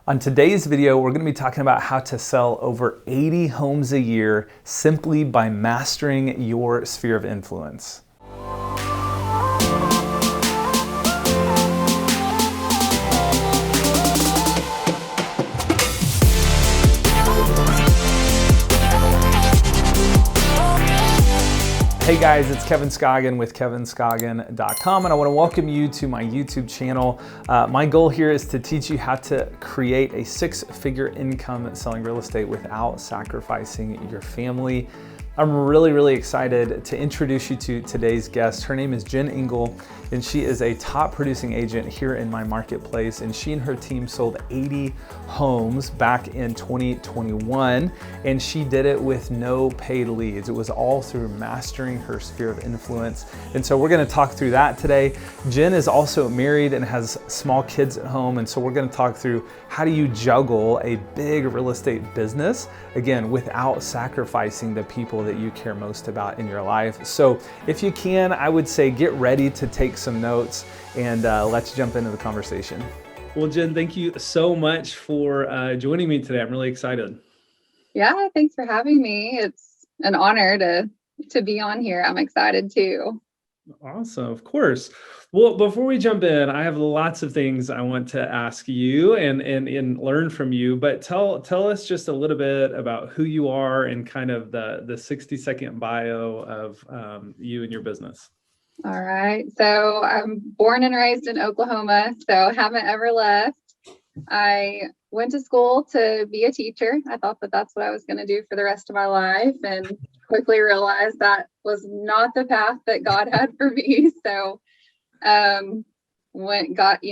On today's video, we're going to be talking about how to sell over 80 homes a year simply by mastering your sphere of influence. Hey guys, it's Kevin Scoggin with kevinscoggin.com, and I want to welcome you to my YouTube channel. My goal here is to teach you how to create a six-figure income selling real estate without sacrificing your family. I'm really excited to introduce you to today's guest. Her name is Jen Engel, and she is a top producing agent here in my marketplace. And she and her team sold 80 homes back in 2021, and she did it with no paid leads. It was all through mastering her sphere of influence. And so we're gonna talk through that today. Jen is also married and has small kids at home. And so we're gonna talk through how do you juggle a big real estate business, again, without sacrificing the people that you care most about in your life. So if you can, I would say get ready to take some notes, and let's jump into the conversation. Well, Jen, thank you so much for joining me today. I'm really excited. Yeah, thanks for having me. It's an honor to be on here. I'm excited too. Awesome, of course. Well, before we jump in, I have lots of things I want to ask you and learn from you, but tell us just a little bit about who you are and kind of the 60-second bio of you and your business. All right. So I'm born and raised in Oklahoma, so haven't ever left. I went to school to be a teacher. I thought that that's what I was going to do for the rest of my life, and quickly realized that was not the path that God had for me. So got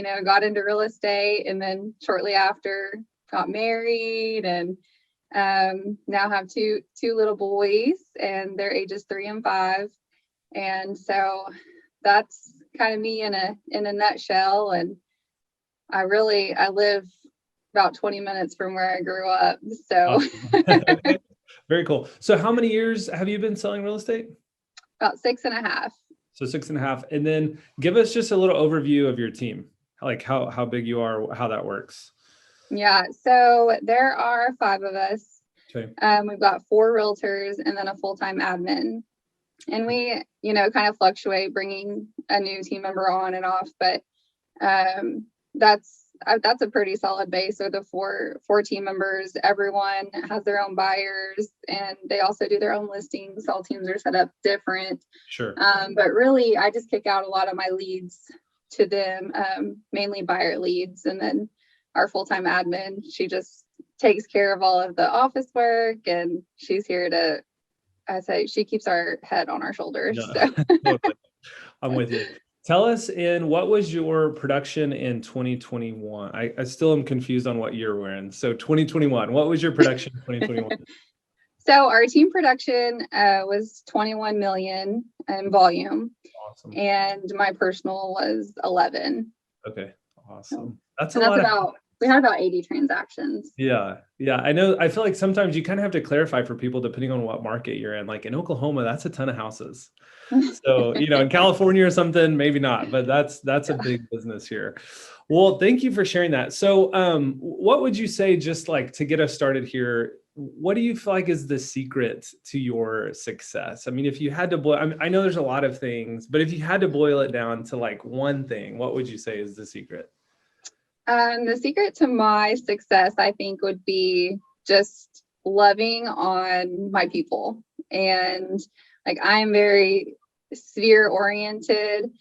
into real estate, and then shortly after got married, and now have two little boys, and their ages 3 and 5. And so that's kind of me in a nutshell. And I live about 20 minutes from where I grew up. So awesome. Very cool. So how many years have you been selling real estate? About 6.5. So 6.5. And then give us just a little overview of your team, like how big you are, how that works. Yeah. So there are 5 of us. Okay. We've got 4 realtors and then a full-time admin. And we, kind of fluctuate bringing a new team member on and off, but that's a pretty solid base. So the four team members, everyone has their own buyers, and they also do their own listings. All teams are set up different. Sure. But really, I just kick out a lot of my leads to them, mainly buyer leads. And then our full-time admin, she just takes care of all of the office work, and she's here to, I say, she keeps our head on our shoulders. No, So. totally. I'm with you. Tell us, what was your production in 2021? I still am confused on what year we're in. So 2021, what was your production in 2021? So our team production was 21 million in volume. Awesome. And my personal was 11. Okay, awesome. We had about 80 transactions. Yeah. I know. I feel like sometimes you kind of have to clarify for people depending on what market you're in. Like in Oklahoma, that's a ton of houses. So, in California or something, maybe not, but that's a big business here. Well, thank you for sharing that. So, what would you say, just like to get us started here, what do you feel like is the secret to your success? I mean, if you had to I know there's a lot of things, but if you had to boil it down to like one thing, what would you say is the secret? The secret to my success, I think, would be just loving on my people. And like, I'm very sphere oriented.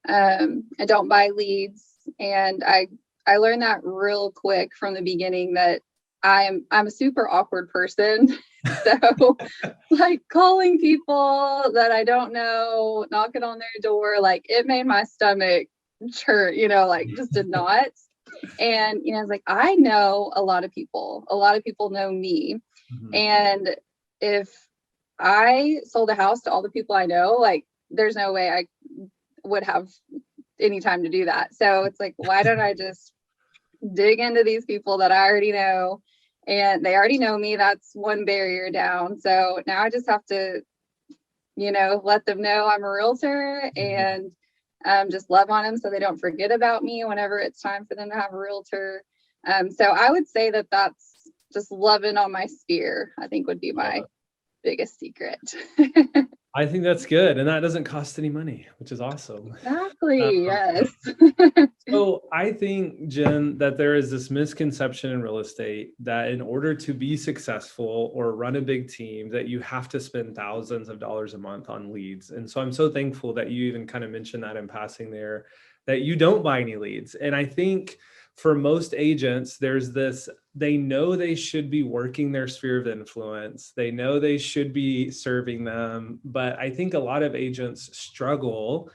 I don't buy leads. And I learned that real quick from the beginning, that I'm a super awkward person. So like calling people that I don't know, knocking on their door, like it made my stomach churn, like just did not. And, I was like, I know a lot of people know me. Mm-hmm. And if I sold a house to all the people I know, like there's no way I would have any time to do that. So it's like, why don't I just dig into these people that I already know, and they already know me? That's one barrier down. So now I just have to, let them know I'm a realtor, and just love on them so they don't forget about me whenever it's time for them to have a realtor. So I would say that that's just loving on my sphere, I think would be my biggest secret. I think that's good. And that doesn't cost any money, which is awesome. Exactly. Yes. So I think, Jen, that there is this misconception in real estate that in order to be successful or run a big team, that you have to spend thousands of dollars a month on leads. And so I'm so thankful that you even kind of mentioned that in passing there, that you don't buy any leads. And I think for most agents, there's this, they know they should be working their sphere of influence. They know they should be serving them. But I think a lot of agents struggle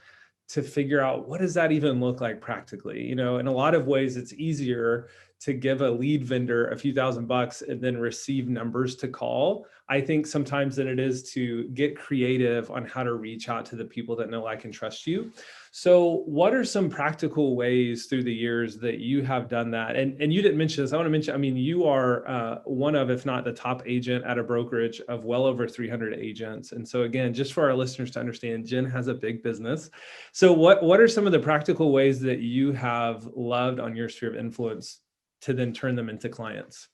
to figure out, what does that even look like practically? You know, in a lot of ways, it's easier to give a lead vendor a few $1,000 and then receive numbers to call, I think, sometimes, than it is to get creative on how to reach out to the people that know, like, and trust you. So what are some practical ways through the years that you have done that? And you didn't mention this. I want to mention, I mean, you are one of, if not the top agent at a brokerage of well over 300 agents. And so again, just for our listeners to understand, Jen has a big business. So what are some of the practical ways that you have loved on your sphere of influence to then turn them into clients?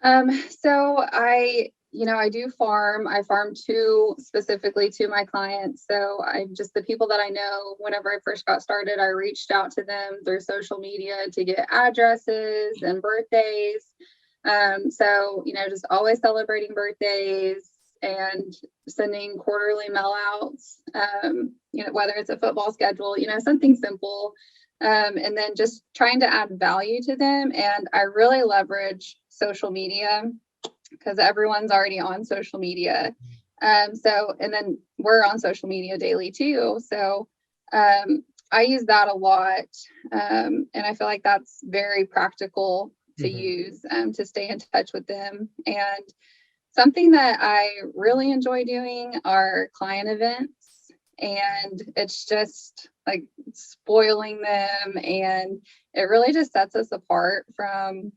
So I do farm. I farm specifically to my clients. So I just, the people that I know, whenever I first got started, I reached out to them through social media to get addresses and birthdays. So, just always celebrating birthdays and sending quarterly mail outs, whether it's a football schedule, something simple. And then just trying to add value to them. And I really leverage social media because everyone's already on social media. And then we're on social media daily too. So I use that a lot. And I feel like that's very practical to use to stay in touch with them. And something that I really enjoy doing are client events. And it's just like spoiling them. And it really just sets us apart from,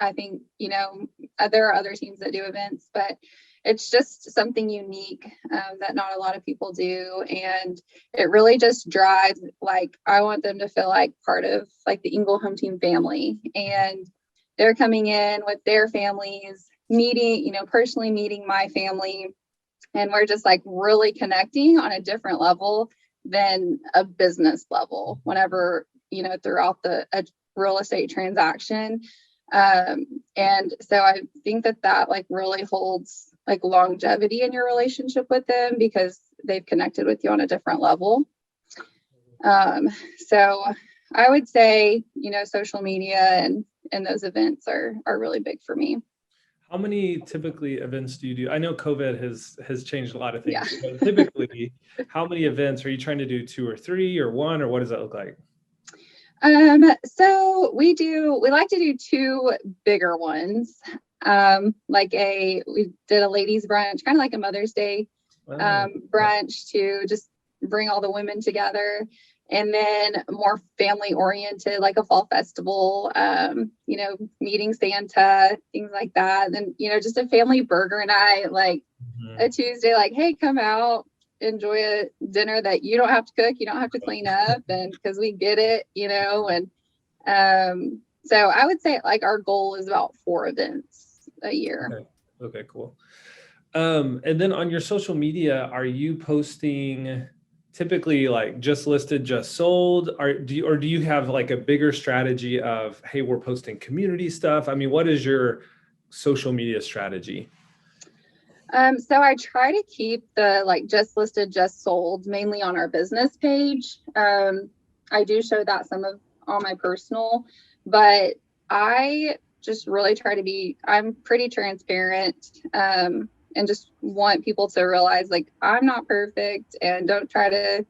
I think, there are other teams that do events, but it's just something unique that not a lot of people do. And it really just drives, like, I want them to feel like part of like the Eagle Home Team family. And they're coming in with their families, meeting, personally meeting my family. And we're just like really connecting on a different level than a business level whenever, throughout a real estate transaction. And so I think that like really holds like longevity in your relationship with them because they've connected with you on a different level. So I would say, social media and those events are really big for me. How many typically events do you do? I know COVID has changed a lot of things. Yeah. But typically, how many events are you trying to do? 2 or 3 or 1, or what does that look like? So we like to do 2 bigger ones. We did a ladies brunch, kind of like a Mother's Day brunch to just bring all the women together. And then more family oriented, like a fall festival, meeting Santa, things like that. And then, just a family burger night, like a Tuesday, like, hey, come out, enjoy a dinner that you don't have to cook, you don't have to clean up, and because we get it, and so I would say like our goal is about 4 events a year. Okay, cool. And then on your social media, are you posting typically like just listed, just sold, or do you have like a bigger strategy of, hey, we're posting community stuff? I mean, what is your social media strategy? So I try to keep the like just listed, just sold mainly on our business page. I do show that some of on my personal, but I just really try to I'm pretty transparent, and just want people to realize like I'm not perfect and don't try to,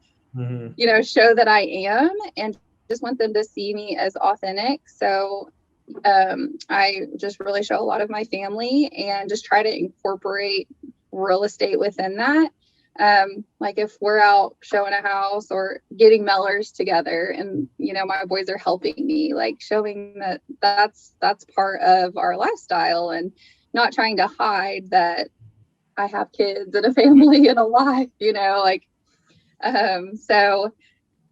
show that I am, and just want them to see me as authentic. So I just really show a lot of my family and just try to incorporate real estate within that. Like if we're out showing a house or getting mailers together and, my boys are helping me, like showing that that's part of our lifestyle and not trying to hide that I have kids and a family and a life, so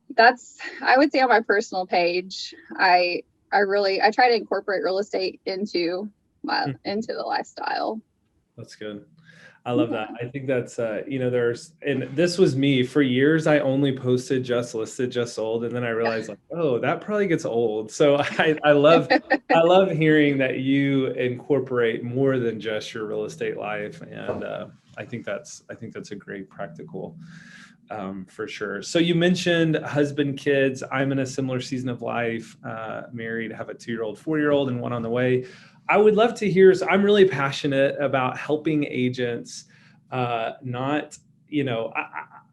that's, I would say on my personal page, I I try to incorporate real estate into the lifestyle. That's good. I love that. I think that's, and this was me for years. I only posted just listed, just sold. And then I realized like, oh, that probably gets old. So I love hearing that you incorporate more than just your real estate life. And I think that's a great practical, for sure. So you mentioned husband, kids. I'm in a similar season of life, married, have a 2-year-old, 4-year-old, and one on the way. I would love to hear, so I'm really passionate about helping agents, not,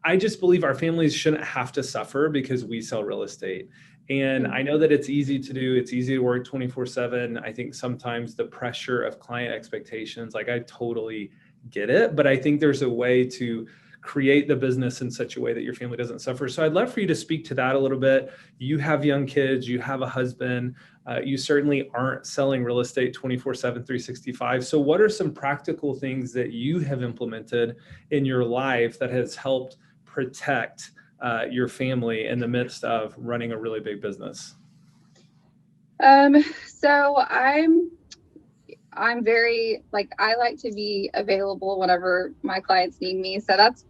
I just believe our families shouldn't have to suffer because we sell real estate. And I know that it's easy to do. It's easy to work 24/7. I think sometimes the pressure of client expectations, like I totally get it, but I think there's a way to create the business in such a way that your family doesn't suffer. So I'd love for you to speak to that a little bit. You have young kids, you have a husband, you certainly aren't selling real estate 24/7, 365. So what are some practical things that you have implemented in your life that has helped protect your family in the midst of running a really big business? So I'm very, like, I like to be available whenever my clients need me. So that's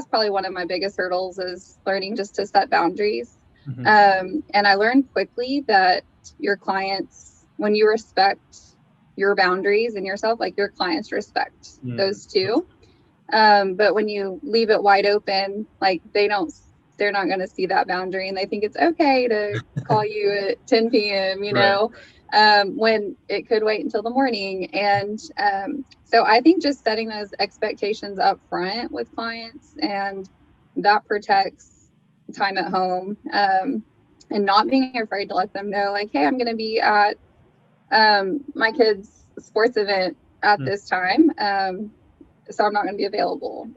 probably one of my biggest hurdles, is learning just to set boundaries. And I learned quickly that your clients, when you respect your boundaries and yourself, like, your clients respect those too. But when you leave it wide open, like, they're not going to see that boundary, and they think it's okay to call you at 10 p.m., when it could wait until the morning. And so I think just setting those expectations up front with clients, and that protects time at home, and not being afraid to let them know, like, hey, I'm going to be at my kid's sports event at this time. So I'm not going to be available.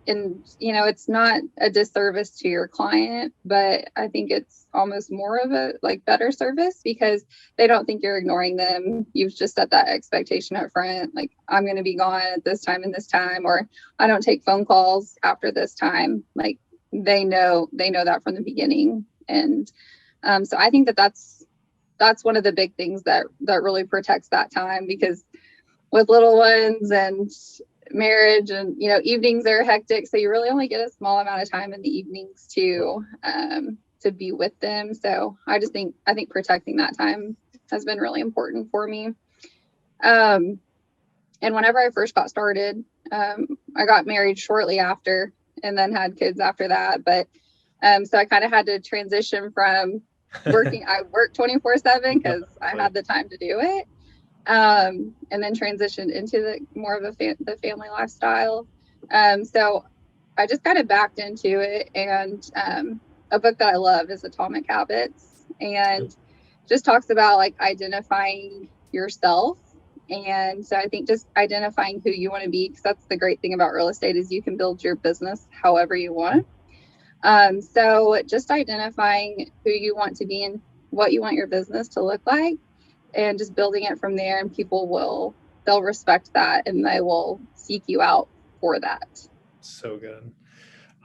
It's not a disservice to your client, but I think it's almost more of a, like, better service, because they don't think you're ignoring them. You've just set that expectation up front. Like, I'm going to be gone at this time and this time, or I don't take phone calls after this time. Like, they know that from the beginning. And so I think that's one of the big things that really protects that time, because with little ones and marriage and, evenings are hectic. So you really only get a small amount of time in the evenings to be with them. So I think protecting that time has been really important for me. And whenever I first got started, I got married shortly after, and then had kids after that. But so I kind of had to transition from working. I worked 24/7 because I had the time to do it. And then transitioned into the more of the family lifestyle. So I just kind of backed into it. And a book that I love is Atomic Habits, and just talks about, like, identifying yourself. And so I think just identifying who you want to be, because that's the great thing about real estate, is you can build your business however you want. So just identifying who you want to be and what you want your business to look like, and just building it from there, and they'll respect that, and they will seek you out for that. So good.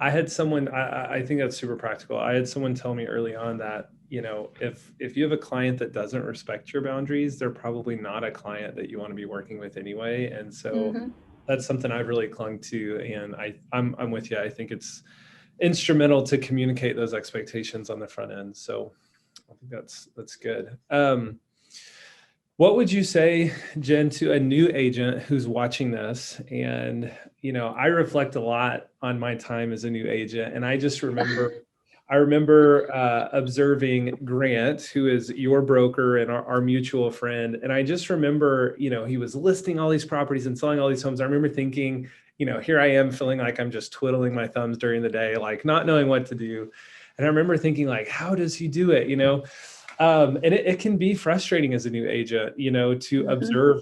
I had someone, I think that's super practical. I had someone tell me early on that, if you have a client that doesn't respect your boundaries, they're probably not a client that you want to be working with anyway. And so that's something I've really clung to. And I'm with you. I think it's instrumental to communicate those expectations on the front end. So I think that's good. What would you say, Jen, to a new agent who's watching this? And, I reflect a lot on my time as a new agent. And I just remember, observing Grant, who is your broker and our mutual friend. And I just remember, he was listing all these properties and selling all these homes. I remember thinking, here I am feeling like I'm just twiddling my thumbs during the day, like not knowing what to do. And I remember thinking, like, how does he do it? And it can be frustrating as a new agent, to observe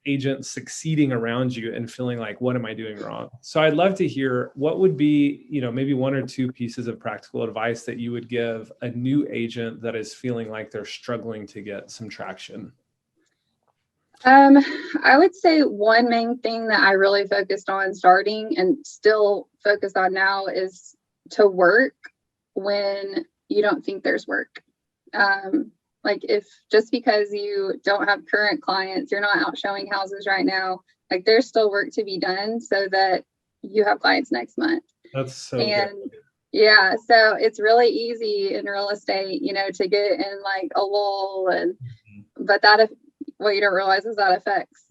agents succeeding around you and feeling like, what am I doing wrong? So I'd love to hear what would be, maybe 1 or 2 pieces of practical advice that you would give a new agent that is feeling like they're struggling to get some traction. I would say one main thing that I really focused on starting, and still focus on now, is to work when you don't think there's work. Like if just because you don't have current clients, you're not out showing houses right now, like there's still work to be done so that you have clients next month. That's so And good. yeah, so it's really easy in real estate, to get in like a lull but what you don't realize is that affects,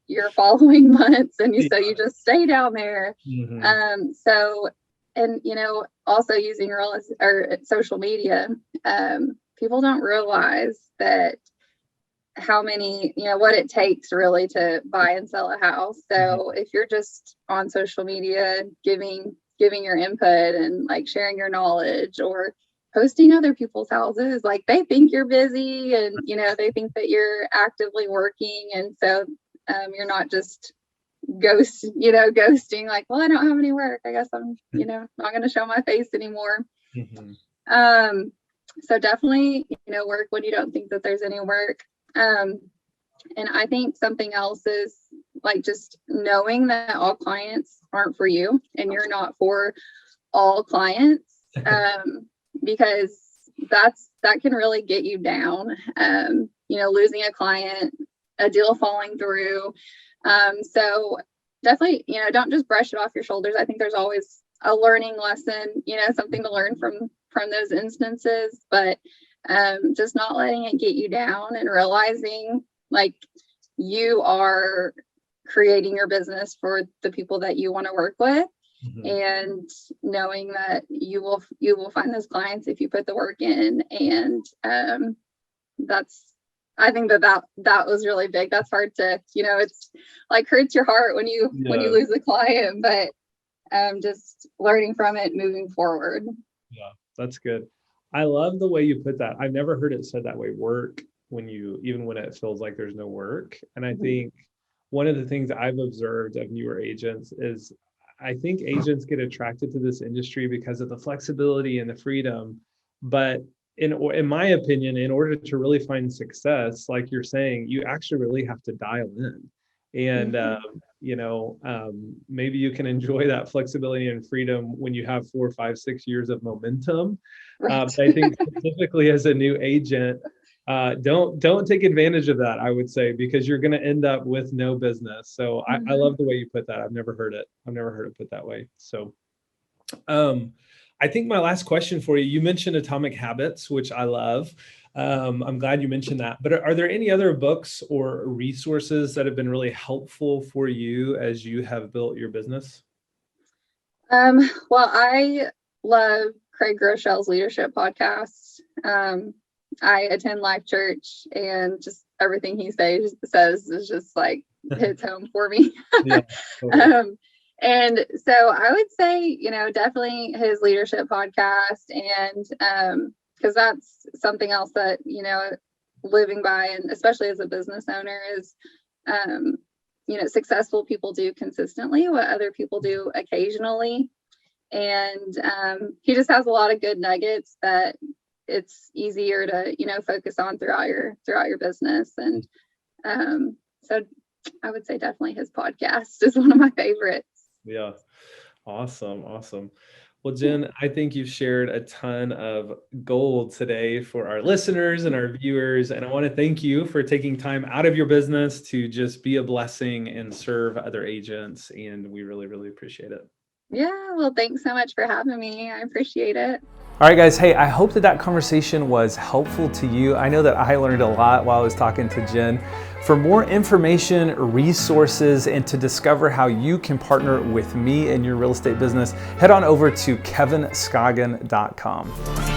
your following months. And so you just stay down there. Mm-hmm. So, and, also using or social media, people don't realize that how many, what it takes really to buy and sell a house. So if you're just on social media, giving your input and like sharing your knowledge or posting other people's houses, like they think you're busy and, they think that you're actively working. And so you're not just ghosting like, well, I don't have any work. I guess I'm, not going to show my face anymore. So definitely, work when you don't think that there's any work. And I think something else is like just knowing that all clients aren't for you and you're not for all clients, because that can really get you down, losing a client, a deal falling through. So definitely, don't just brush it off your shoulders. I think there's always a learning lesson, something to learn from those instances, but just not letting it get you down and realizing like you are creating your business for the people that you want to work with, and knowing that you will find those clients if you put the work in. And I think that was really big. That's hard to, it's like hurts your heart when you lose a client, but just learning from it, moving forward. Yeah, that's good. I love the way you put that. I've never heard it said that way, work, even when it feels like there's no work. And I think one of the things I've observed of newer agents is I think agents get attracted to this industry because of the flexibility and the freedom. But in my opinion, in order to really find success, like you're saying, you actually really have to dial in. And, maybe you can enjoy that flexibility and freedom when you have 4, 5, 6 years of momentum. Right. But I think specifically as a new agent, don't take advantage of that, I would say, because you're going to end up with no business. So I love the way you put that. I've never heard it put that way. So I think my last question for you mentioned Atomic Habits, which I love. I'm glad you mentioned that. But are there any other books or resources that have been really helpful for you as you have built your business? Well, I love Craig Groeschel's leadership podcast. I attend Life Church, and just everything he says is just like hits home for me. Yeah, totally. And so I would say, definitely his leadership podcast, and because that's something else that, living by, and especially as a business owner, is, successful people do consistently what other people do occasionally. And he just has a lot of good nuggets that it's easier to, focus on throughout your business. And so I would say definitely his podcast is one of my favorites. Yeah. Awesome. Well, Jen, I think you've shared a ton of gold today for our listeners and our viewers. And I want to thank you for taking time out of your business to just be a blessing and serve other agents. And we really, really appreciate it. Yeah. Well, thanks so much for having me. I appreciate it. All right, guys. Hey, I hope that conversation was helpful to you. I know that I learned a lot while I was talking to Jen. For more information, resources, and to discover how you can partner with me in your real estate business, head on over to kevinscoggin.com.